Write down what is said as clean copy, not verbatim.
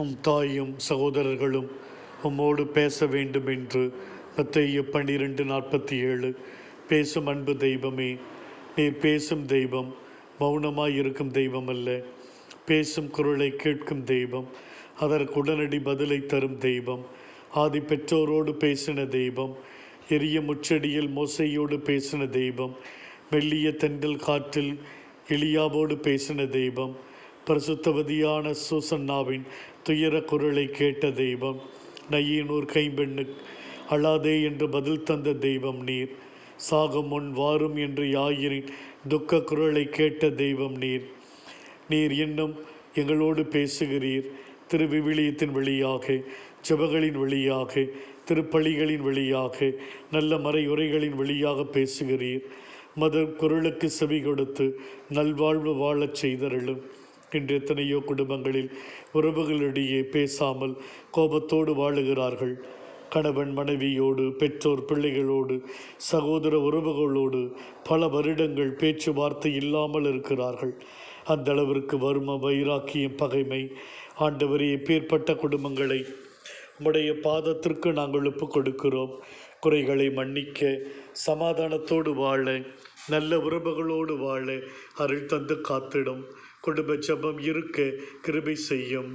உம் தாயும் சகோதரர்களும் உம்மோடு பேச வேண்டும் என்று மத்தேயு 12:47. பேசும் அன்பு தெய்வமே, நீர் பேசும் தெய்வம், மௌனமாயிருக்கும் தெய்வம் அல்ல. பேசும் குரலை கேட்கும் தெய்வம், அதற்கு உடனடி பதிலை தரும் தெய்வம். ஆதி பெற்றோரோடு பேசின தெய்வம், எரிய முச்செடியில் மோசையோடு பேசின தெய்வம், மெல்லிய தென்றல் காற்றில் எலியாவோடு பேசின தெய்வம், பரிசுத்தவதியான சூசன்னாவின் துயர குரலை கேட்ட தெய்வம், நையினூர் கைம்பெண்ணு அழாதே என்று பதில் தந்த தெய்வம் நீர். சாகும் முன் வாரும் என்று யாயிரின் துக்க குரலை கேட்ட தெய்வம் நீர். நீர் இன்னும் எங்களோடு பேசுகிறீர். திருவிவிலியத்தின் வழியாக, ஜெபங்களின் வழியாக, திருப்பலிகளின் வழியாக, நல்ல மறையுரைகளின் வழியாக பேசுகிறீர். மத குரலுக்கு செவி கொடுத்து நல்வாழ்வு வாழச் செய்தருளும். இன்று எத்தனையோ குடும்பங்களில் உறவுகளிடையே பேசாமல் கோபத்தோடு வாழுகிறார்கள். கணவன் மனைவியோடு, பெற்றோர் பிள்ளைகளோடு, சகோதர உறவுகளோடு பல வருடங்கள் பேச்சுவார்த்தை இல்லாமல் இருக்கிறார்கள். அந்த அளவிற்கு வறுமை, வைராக்கியம், பகைமை. ஆண்டவரே, எப்பேற்பட்ட குடும்பங்களை உம்முடைய பாதத்திற்கு நாங்கள் ஒப்புக் கொடுக்கிறோம். குறைகளை மன்னிக்க, சமாதானத்தோடு வாழ, நல்ல உறவுகளோடு வாழ அருள் தந்து காத்திடும். குடும்ப ஜெபம் இருக்க கிருபை செய்யும்.